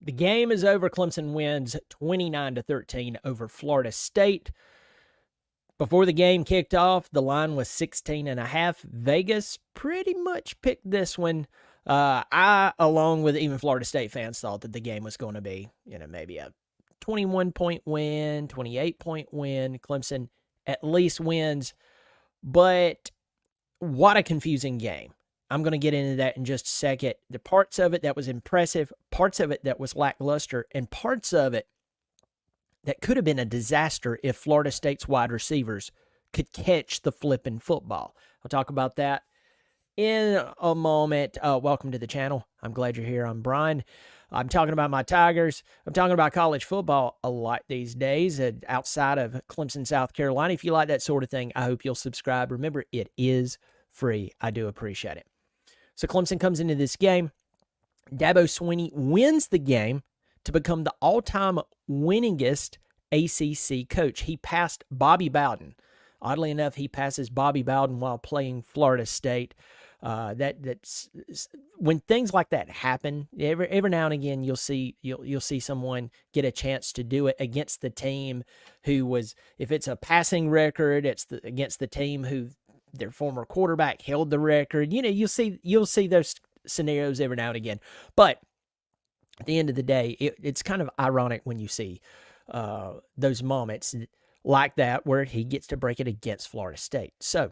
The game is over. Clemson wins 29-13 over Florida State. Before the game kicked off, the line was 16.5. Vegas pretty much picked this one. I, along with even Florida State fans, thought that the game was going to be, maybe a 21-point win, 28-point win. Clemson at least wins. But what a confusing game. I'm going to get into that in just a second. The parts of it that was impressive, parts of it that was lackluster, and parts of it that could have been a disaster if Florida State's wide receivers could catch the flipping football. I'll talk about that in a moment. Welcome to the channel. I'm glad you're here. I'm Brian. I'm talking about my Tigers. I'm talking about college football a lot these days outside of Clemson, South Carolina. If you like that sort of thing, I hope you'll subscribe. Remember, it is free. I do appreciate it. So Clemson comes into this game. Dabo Swinney wins the game to become the all-time winningest ACC coach. He passed Bobby Bowden. Oddly enough, he passes Bobby Bowden while playing Florida State. That's when things like that happen. Every now and again, you'll see someone get a chance to do it against the team who was. If it's a passing record, it's against the team who their former quarterback held the record. You'll see those scenarios every now and again. But at the end of the day, it's kind of ironic when you see those moments like that where he gets to break it against Florida State. So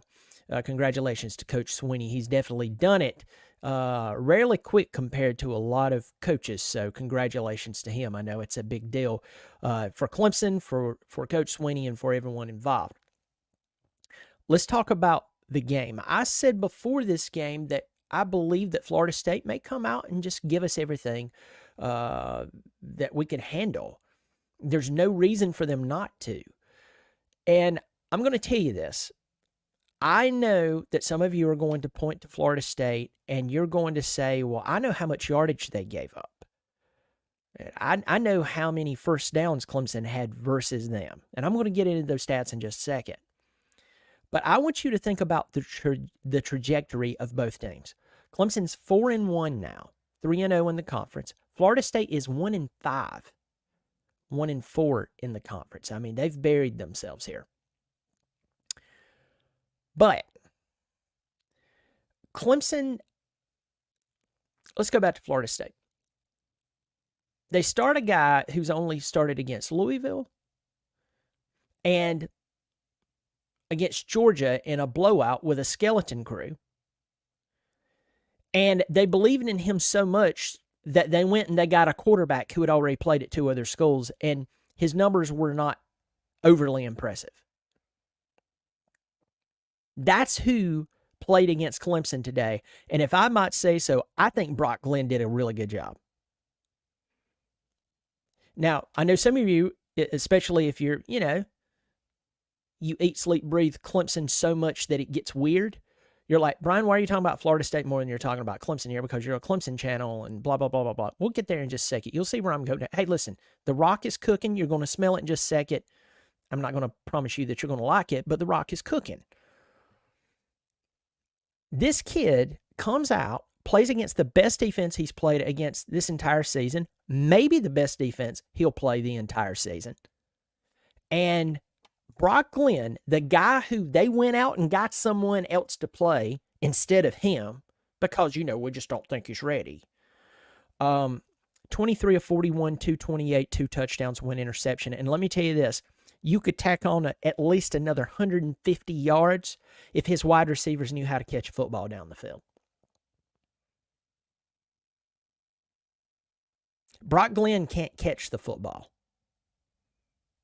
congratulations to Coach Swinney. He's definitely done it rarely quick compared to a lot of coaches. So congratulations to him. I know it's a big deal for Clemson, for Coach Swinney, and for everyone involved. Let's talk about the game. I said before this game that I believe that Florida State may come out and just give us everything that we can handle. There's no reason for them not to. And I'm going to tell you this. I know that some of you are going to point to Florida State and you're going to say, well, I know how much yardage they gave up. I know how many first downs Clemson had versus them. And I'm going to get into those stats in just a second. But I want you to think about the trajectory of both teams. Clemson's 4-1 now, 3-0 in the conference. Florida State is 1-5, 1-4 in the conference. I mean, they've buried themselves here. But Clemson, let's go back to Florida State. They start a guy who's only started against Louisville and against Georgia in a blowout with a skeleton crew. And they believed in him so much that they went and they got a quarterback who had already played at two other schools, and his numbers were not overly impressive. That's who played against Clemson today. And if I might say so, I think Brock Glenn did a really good job. Now, I know some of you, especially if you're, you eat, sleep, breathe Clemson so much that it gets weird. You're like, Brian, why are you talking about Florida State more than you're talking about Clemson here? Because you're a Clemson channel and blah, blah, blah, blah, blah. We'll get there in just a second. You'll see where I'm going. Hey, listen, the rock is cooking. You're going to smell it in just a second. I'm not going to promise you that you're going to like it, but the rock is cooking. This kid comes out, plays against the best defense he's played against this entire season, maybe the best defense he'll play the entire season. And Brock Glenn, the guy who they went out and got someone else to play instead of him, because, we just don't think he's ready. 23 of 41, 228, 2 touchdowns, 1 interception. And let me tell you this, you could tack on at least another 150 yards if his wide receivers knew how to catch a football down the field. Brock Glenn can't catch the football.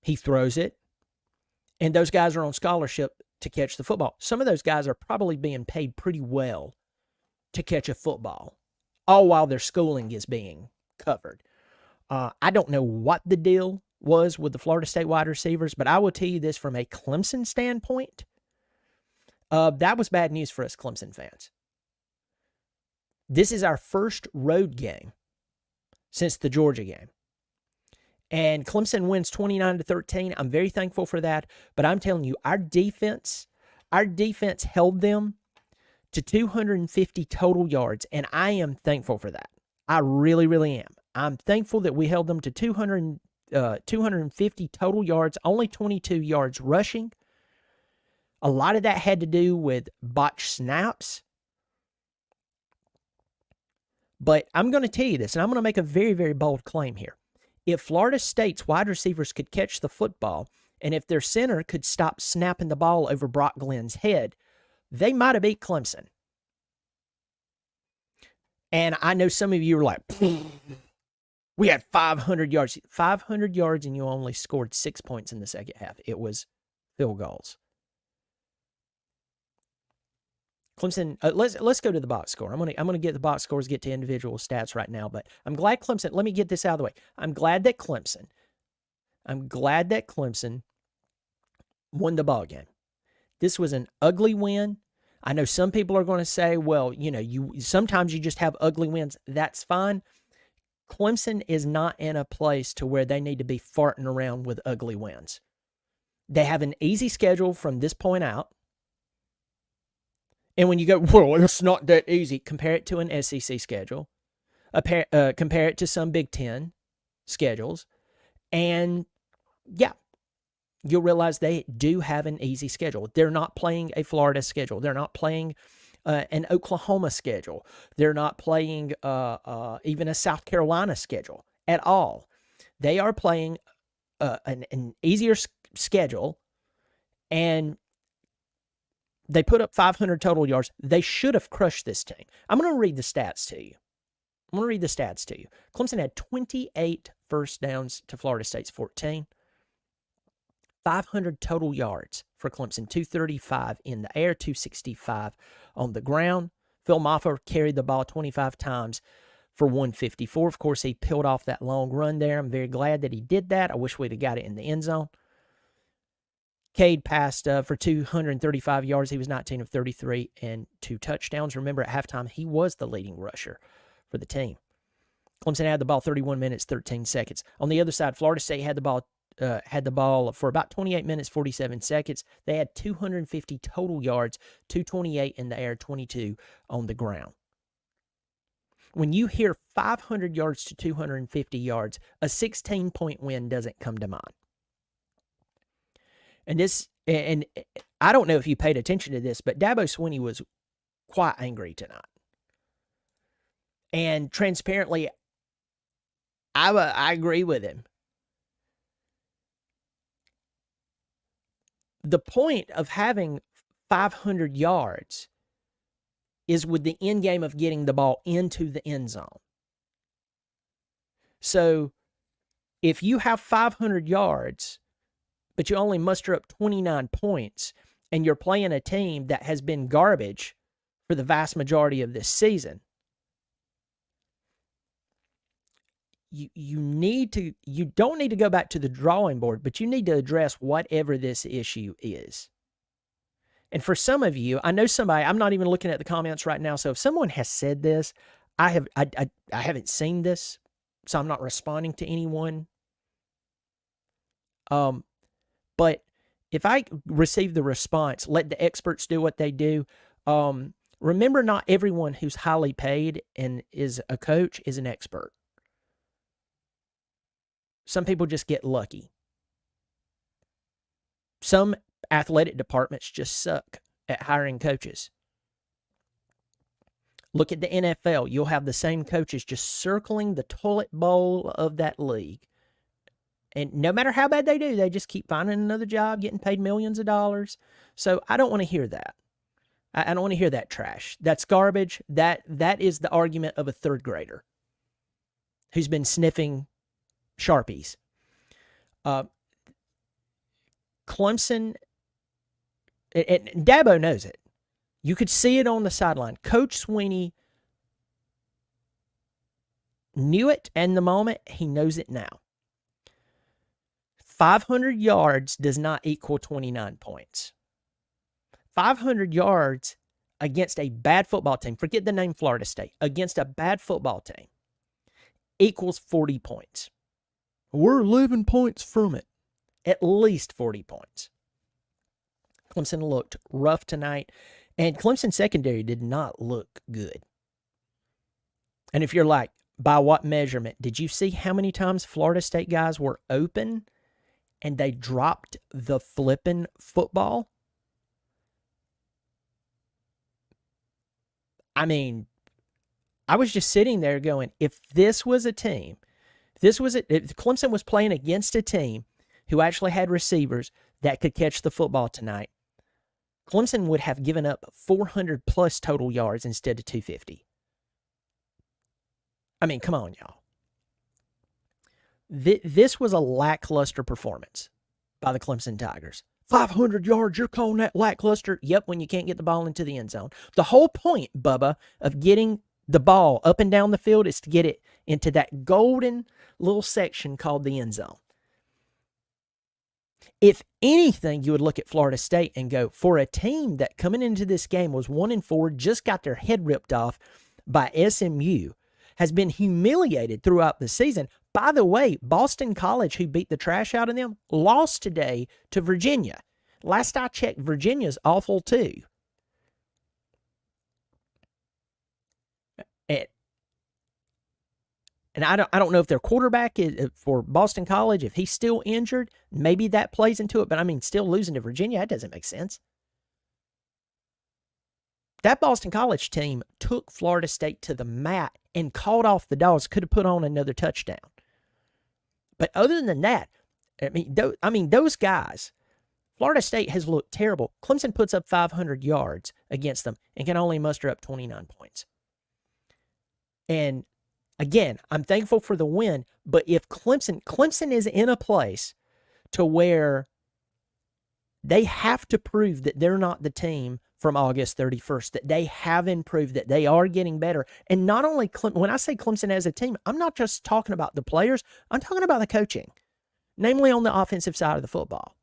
He throws it, and those guys are on scholarship to catch the football. Some of those guys are probably being paid pretty well to catch a football, all while their schooling is being covered. I don't know what the deal was with the Florida State wide receivers, but I will tell you this from a Clemson standpoint. That was bad news for us Clemson fans. This is our first road game since the Georgia game. And Clemson wins 29-13. I'm very thankful for that. But I'm telling you, our defense held them to 250 total yards, and I am thankful for that. I really, really am. I'm thankful that we held them to 250 total yards, only 22 yards rushing. A lot of that had to do with botched snaps. But I'm going to tell you this, and I'm going to make a very, very bold claim here. If Florida State's wide receivers could catch the football, and if their center could stop snapping the ball over Brock Glenn's head, they might have beat Clemson. And I know some of you are like, we had 500 yards. 500 yards, and you only scored 6 points in the second half. It was field goals. Clemson, let's go to the box score. I'm gonna get the box scores, get to individual stats right now, but I'm glad Clemson, let me get this out of the way. I'm glad that Clemson won the ball game. This was an ugly win. I know some people are going to say, well, sometimes you just have ugly wins. That's fine. Clemson is not in a place to where they need to be farting around with ugly wins. They have an easy schedule from this point out. And when you go, well, it's not that easy, compare it to an SEC schedule. Compare it to some Big Ten schedules. And, yeah, you'll realize they do have an easy schedule. They're not playing a Florida schedule. They're not playing an Oklahoma schedule. They're not playing even a South Carolina schedule at all. They are playing an easier schedule, and they put up 500 total yards. They should have crushed this team. I'm going to read the stats to you. Clemson had 28 first downs to Florida State's 14. 500 total yards for Clemson, 235 in the air, 265 on the ground. Phil Maffa carried the ball 25 times for 154. Of course, he peeled off that long run there. I'm very glad that he did that. I wish we'd have got it in the end zone. Cade passed for 235 yards. He was 19 of 33 and 2 touchdowns. Remember, at halftime, he was the leading rusher for the team. Clemson had the ball 31 minutes, 13 seconds. On the other side, Florida State had the ball for about 28 minutes, 47 seconds. They had 250 total yards, 228 in the air, 22 on the ground. When you hear 500 yards to 250 yards, a 16-point win doesn't come to mind. And I don't know if you paid attention to this, but Dabo Swinney was quite angry tonight. And transparently, I agree with him. The point of having 500 yards is with the end game of getting the ball into the end zone. So if you have 500 yards, but you only muster up 29 points, and you're playing a team that has been garbage for the vast majority of this season, you don't need to go back to the drawing board, but you need to address whatever this issue is. And for some of you, I know somebody, I'm not even looking at the comments right now, so if someone has said this, I haven't seen this, so I'm not responding to anyone. But if I receive the response, let the experts do what they do. Remember, not everyone who's highly paid and is a coach is an expert. Some people just get lucky. Some athletic departments just suck at hiring coaches. Look at the NFL. You'll have the same coaches just circling the toilet bowl of that league. And no matter how bad they do, they just keep finding another job, getting paid millions of dollars. So I don't want to hear that. I don't want to hear that trash. That's garbage. That is the argument of a third grader who's been sniffing Sharpies. Clemson, and Dabo knows it. You could see it on the sideline. Coach Swinney knew it in the moment. He knows it now. 500 yards does not equal 29 points. 500 yards against a bad football team, forget the name Florida State, against a bad football team equals 40 points. We're 11 points from it. At least 40 points. Clemson looked rough tonight, and Clemson secondary did not look good. And if you're like, By what measurement? Did you see how many times Florida State guys were open and they dropped the flipping football? I mean, I was just sitting there going, if this was a team, if Clemson was playing against a team who actually had receivers that could catch the football tonight, Clemson would have given up 400 plus total yards instead of 250. I mean, come on, y'all. This was a lackluster performance by the Clemson Tigers. 500 yards, you're calling that lackluster? Yep, when you can't get the ball into the end zone. The whole point, Bubba, of getting the ball up and down the field is to get it into that golden little section called the end zone. If anything, you would look at Florida State and go, for a team that coming into this game was 1-4, just got their head ripped off by SMU, has been humiliated throughout the season. By the way, Boston College, who beat the trash out of them, lost today to Virginia. Last I checked, Virginia's awful too. And I don't know if their quarterback is for Boston College, if he's still injured, maybe that plays into it. But I mean, still losing to Virginia, that doesn't make sense. That Boston College team took Florida State to the mat and called off the dogs, could have put on another touchdown. But other than that, I mean, those guys, Florida State has looked terrible. Clemson puts up 500 yards against them and can only muster up 29 points. And again, I'm thankful for the win, but if Clemson is in a place to where they have to prove that they're not the team from August 31st, that they have improved, that they are getting better. And not only when I say Clemson as a team, I'm not just talking about the players, I'm talking about the coaching, namely on the offensive side of the football.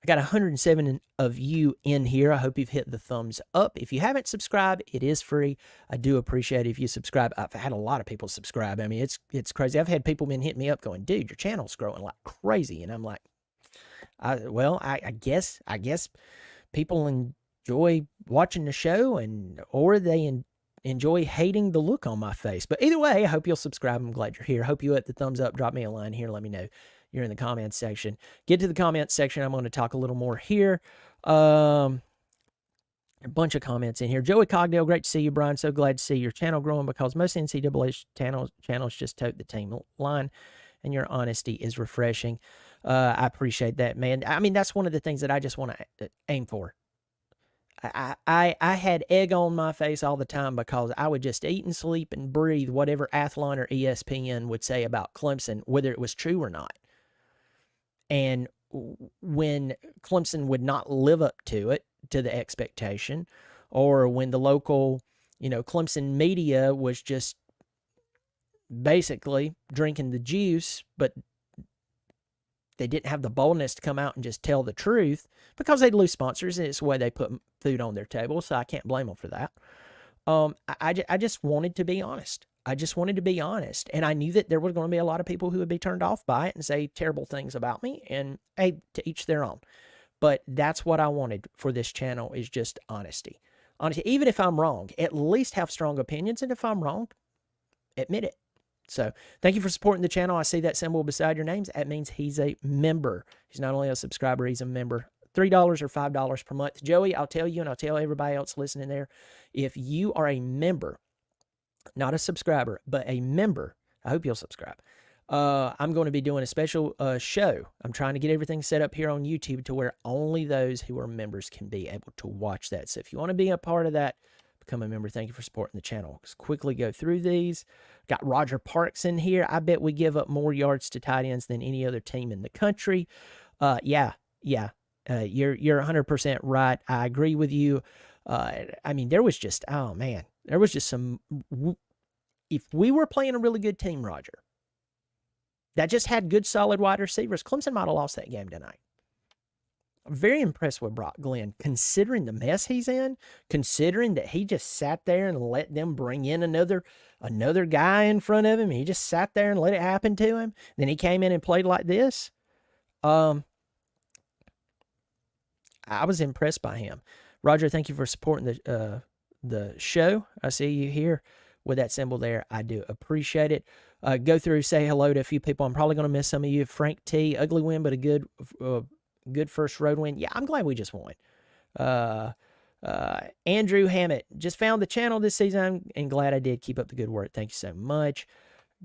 I got 107 of you in here. I hope you've hit the thumbs up. If you haven't subscribed, it is free. I do appreciate it if you subscribe. I've had a lot of people subscribe. I mean, it's crazy. I've had people been hitting me up going, dude, your channel's growing like crazy. And I'm like, I guess people enjoy watching the show or they enjoy hating the look on my face. But either way, I hope you'll subscribe. I'm glad you're here. Hope you hit the thumbs up. Drop me a line here. Let me know you're in the comments section. Get to the comments section. I'm going to talk a little more here. A bunch of comments in here. Joey Cogdell, great to see you, Brian. So glad to see your channel growing because most NCAA channels just tote the team line, and your honesty is refreshing. I appreciate that, man. I mean, that's one of the things that I just want to aim for. I had egg on my face all the time because I would just eat and sleep and breathe whatever Athlon or ESPN would say about Clemson, whether it was true or not. And when Clemson would not live up to it, to the expectation, or when the local, Clemson media was just basically drinking the juice, but they didn't have the boldness to come out and just tell the truth because they'd lose sponsors, and it's the way they put food on their table, so I can't blame them for that. I just wanted to be honest. I just wanted to be honest, and I knew that there were going to be a lot of people who would be turned off by it and say terrible things about me, and hey, to each their own. But that's what I wanted for this channel, is just honesty. Honesty, even if I'm wrong, at least have strong opinions, and if I'm wrong, admit it. So thank you for supporting the channel. I see that symbol beside your names. That means he's a member. He's not only a subscriber, he's a member. $3 or $5 per month. Joey, I'll tell you, and I'll tell everybody else listening there, if you are a member, not a subscriber, but a member, I hope you'll subscribe. I'm going to be doing a special show. I'm trying to get everything set up here on YouTube to where only those who are members can be able to watch that. So if you want to be a part of that, become a member. Thank you for supporting the channel. Let's quickly go through these. Got Roger Parks in here. I bet we give up more yards to tight ends than any other team in the country. Yeah. You're 100% right. I agree with you. I mean, there was just, oh man, there was just some, if we were playing a really good team, Roger, that just had good, solid wide receivers, Clemson might have lost that game tonight. I'm very impressed with Brock Glenn, considering the mess he's in, considering that he just sat there and let them bring in another guy in front of him. He just sat there and let it happen to him. Then he came in and played like this. I was impressed by him. Roger, thank you for supporting the show. I see you here with that symbol there. I do appreciate it. Go through, say hello to a few people. I'm probably going to miss some of you. Frank T, ugly win, but a good first road win. Yeah, I'm glad we just won. Andrew Hammett, just found the channel this season and glad I did. Keep up the good work. Thank you so much.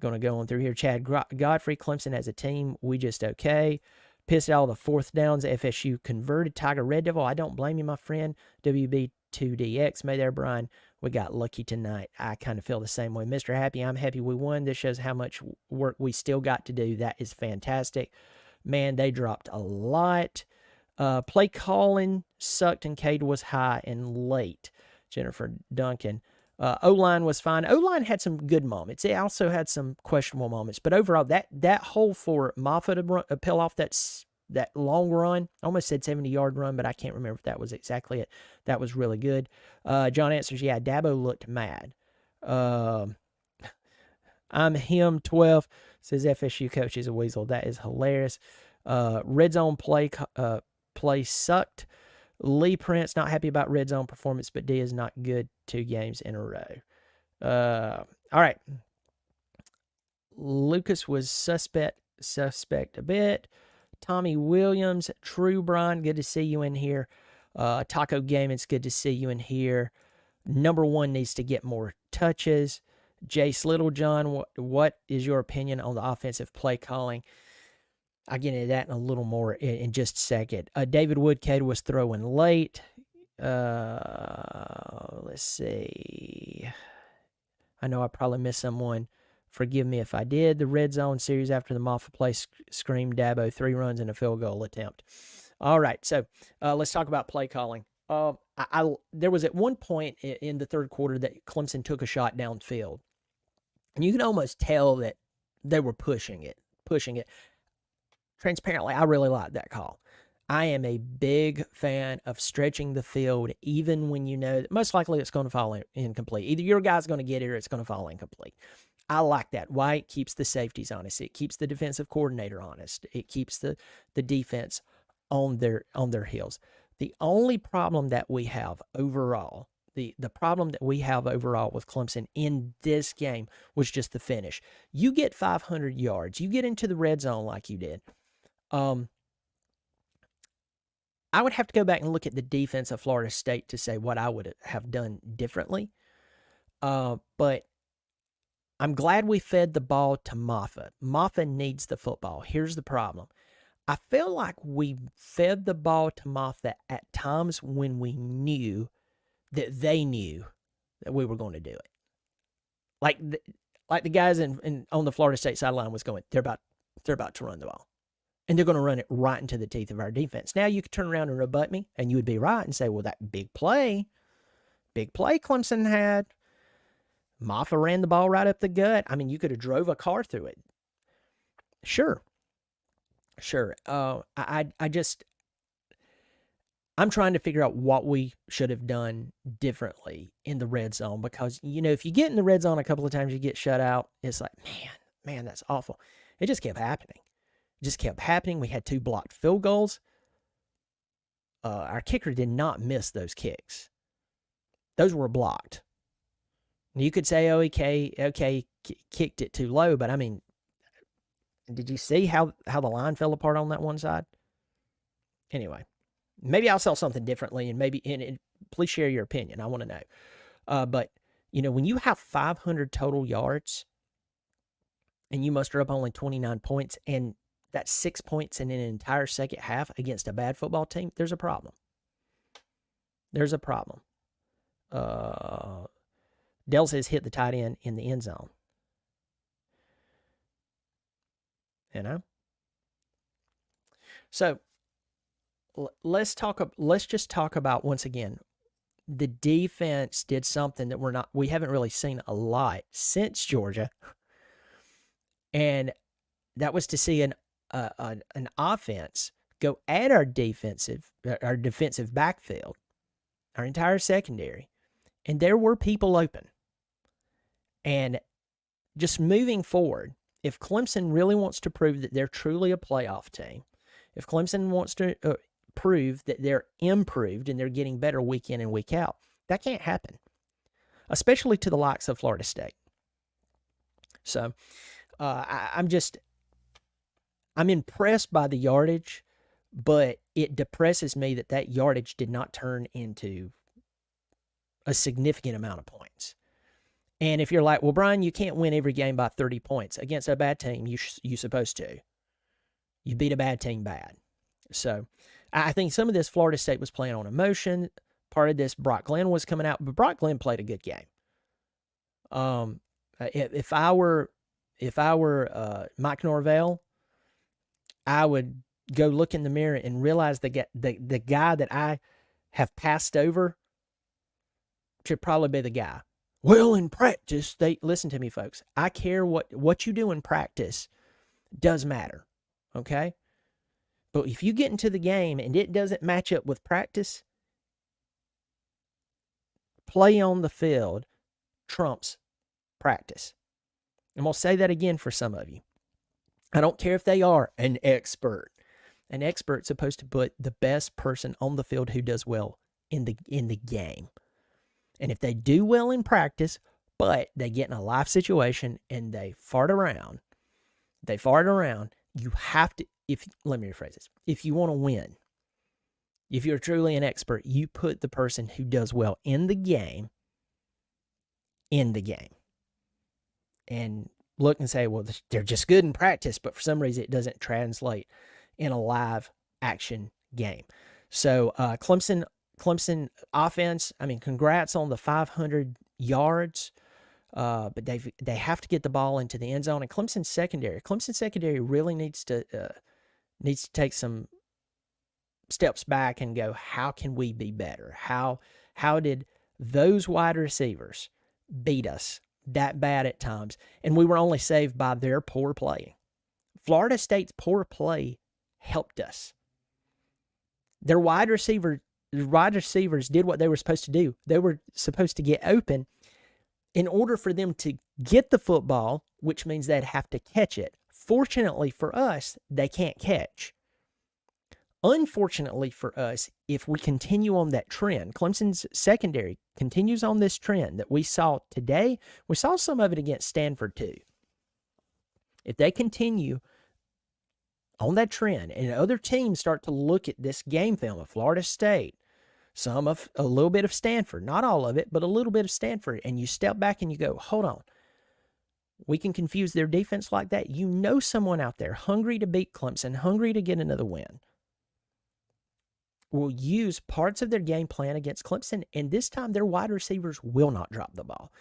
Going to go on through here. Chad Godfrey, Clemson as a team, we just okay. Pissed at all the fourth downs. FSU converted. Tiger Red Devil, I don't blame you, my friend. WB2DX, may there, Brian. We got lucky tonight. I kind of feel the same way. Mr. Happy, I'm happy we won. This shows how much work we still got to do. That is fantastic. Man, they dropped a lot. Play calling sucked and Cade was high and late. Jennifer Duncan. O-line was fine. O-line had some good moments. It also had some questionable moments. But overall, that hole for Moffitt to peel off that long run, I almost said 70-yard run, but I can't remember if that was exactly it. That was really good. John answers, yeah, Dabo looked mad. I'm him 12, says FSU coach is a weasel. That is hilarious. Red zone play sucked. Lee Prince, not happy about red zone performance, but D is not good 2 games in a row. All right. Lucas was suspect a bit. Tommy Williams, True Brian, good to see you in here. Taco Game, it's good to see you in here. Number 1 needs to get more touches. Jace Littlejohn, what is your opinion on the offensive play calling? I'll get into that in a little more in just a second. David Woodcade was throwing late. Let's see. I know I probably missed someone. Forgive me if I did. The red zone series after the Moffitt play screamed Dabo 3 runs and a field goal attempt. All right, so let's talk about play calling. There was at one point in the third quarter that Clemson took a shot downfield. And you can almost tell that they were pushing it. Transparently, I really like that call. I am a big fan of stretching the field, even when you know that most likely it's going to fall incomplete. Either your guy's going to get it or it's going to fall incomplete. I like that. Why? It keeps the safeties honest. It keeps the defensive coordinator honest. It keeps the defense on their heels. The only problem that we have overall, the problem that we have overall with Clemson in this game was just the finish. You get 500 yards. You get into the red zone like you did. I would have to go back and look at the defense of Florida State to say what I would have done differently. But I'm glad we fed the ball to Moffitt. Moffitt needs the football. Here's the problem. I feel like we fed the ball to Moffitt at times when we knew that they knew that we were going to do it. Like the guys on the Florida State sideline was going, they're about to run the ball. And they're going to run it right into the teeth of our defense. Now you could turn around and rebut me, and you would be right and say, well, that big play Clemson had, Moffitt ran the ball right up the gut. I mean, you could have drove a car through it. Sure. I'm trying to figure out what we should have done differently in the red zone because, if you get in the red zone a couple of times, you get shut out. It's like, man, that's awful. It just kept happening. We had 2 blocked field goals. Our kicker did not miss those kicks. Those were blocked. You could say, okay, kicked it too low, but I mean, did you see how the line fell apart on that one side? Anyway, maybe I'll sell something differently, and please share your opinion. I want to know. But when you have 500 total yards and you muster up only 29 points, and that's 6 points in an entire second half against a bad football team, there's a problem. Dell says hit the tight end in the end zone. So let's just talk about, once again, the defense did something that we haven't really seen a lot since Georgia. And that was to see an offense go at our defensive backfield, our entire secondary, and there were people open. And just moving forward, if Clemson really wants to prove that they're truly a playoff team, if Clemson wants to prove that they're improved and they're getting better week in and week out, that can't happen. especially to the likes of Florida State. So I'm impressed by the yardage, but it depresses me that yardage did not turn into a significant amount of points. And if you're like, well, Brian, you can't win every game by 30 points against a bad team, you're supposed to. You beat a bad team bad. So I think some of this Florida State was playing on emotion. Part of this, Brock Glenn was coming out, but Brock Glenn played a good game. If I were Mike Norvell, I would go look in the mirror and realize the guy that I have passed over should probably be the guy. Well, in practice, listen to me, folks. I care what you do in practice does matter, okay? But if you get into the game and it doesn't match up with practice, play on the field trumps practice. I'm going to say that again for some of you. I don't care if they are an expert. An expert's supposed to put the best person on the field who does well in the game. And if they do well in practice, but they get in a life situation and they fart around, you have to, let me rephrase this. If you want to win, if you're truly an expert, you put the person who does well in the game. And look and say, well, they're just good in practice, but for some reason it doesn't translate in a live action game. So Clemson offense, I mean, congrats on the 500 yards, but they have to get the ball into the end zone. And Clemson secondary really needs to take some steps back and go, how can we be better? How did those wide receivers beat us that bad at times? And we were only saved by their poor play. Florida State's poor play helped us. Their wide receivers did what they were supposed to do. They were supposed to get open in order for them to get the football, which means they'd have to catch it. Fortunately for us, they can't catch. Unfortunately for us, if we continue on that trend, Clemson's secondary continues on this trend that we saw today. We saw some of it against Stanford too. If they continue on that trend and other teams start to look at this game film of Florida State, some of a little bit of Stanford, not all of it, but a little bit of Stanford, and you step back and you go, hold on, we can confuse their defense like that. You know someone out there hungry to beat Clemson, hungry to get another win, will use parts of their game plan against Clemson, and this time their wide receivers will not drop the ball.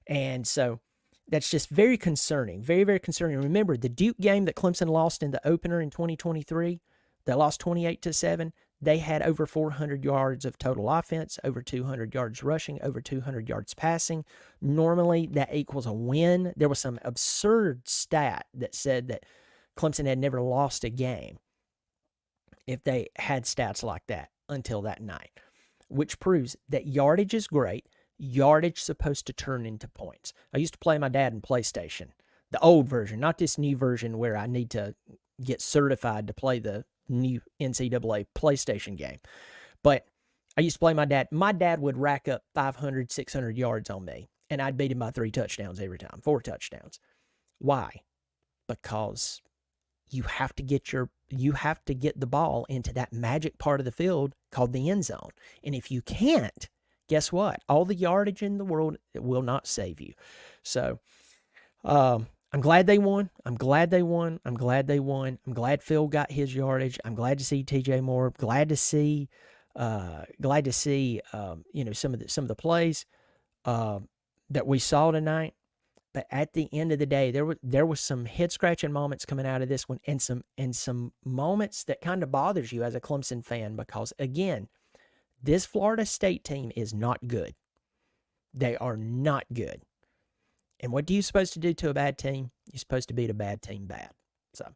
And so that's just very concerning, very, very concerning. Remember, the Duke game that Clemson lost in the opener in 2023, they lost 28-7. They had over 400 yards of total offense, over 200 yards rushing, over 200 yards passing. Normally, that equals a win. There was some absurd stat that said that Clemson had never lost a game if they had stats like that until that night, which proves that yardage is great. Yardage is supposed to turn into points. I used to play my dad in PlayStation, the old version, not this new version where I need to get certified to play the new NCAA PlayStation game. But I used to play my dad. My dad would rack up 500, 600 yards on me, and I'd beat him by 3 touchdowns every time, 4 touchdowns. Why? Because you have to get the ball into that magic part of the field called the end zone. And if you can't, guess what? All the yardage in the world will not save you. So I'm glad they won. I'm glad Phil got his yardage. I'm glad to see TJ Moore. Glad to see some of the plays that we saw tonight. But at the end of the day, there was some head scratching moments coming out of this one, and some moments that kind of bothers you as a Clemson fan, because again, this Florida State team is not good. They are not good. And what are you supposed to do to a bad team? You're supposed to beat a bad team bad. So,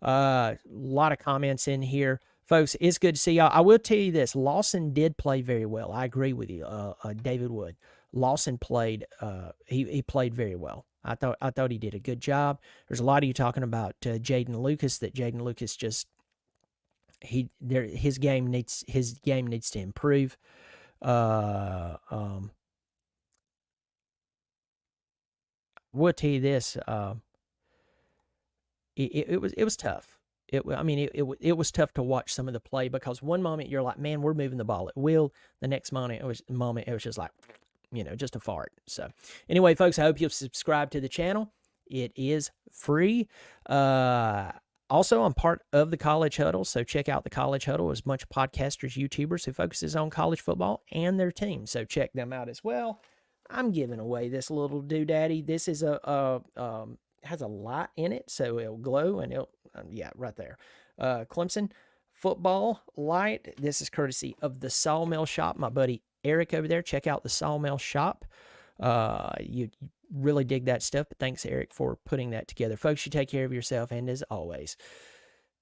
a lot of comments in here. Folks, it's good to see y'all. I will tell you this. Lawson did play very well. I agree with you, David Wood. Lawson played. He played very well. I thought he did a good job. There's a lot of you talking about Jaden Lucas. That Jaden Lucas just his game needs to improve. we'll tell you this, it was tough. It was tough to watch some of the play, because one moment you're like, man, we're moving the ball at will. The next moment it was just like, just a fart. So anyway, folks, I hope you'll subscribe to the channel. It is free. Also, I'm part of the College Huddle, so check out the College Huddle. As much podcasters, YouTubers who focuses on college football and their team, so check them out as well. I'm giving away this little doodaddy. This is has a light in it, so it'll glow, and it'll right there. Clemson football light. This is courtesy of the Sawmill Shop. My buddy Eric over there. Check out the Sawmill Shop. You really dig that stuff, but thanks, Eric, for putting that together. Folks, you take care of yourself, and as always,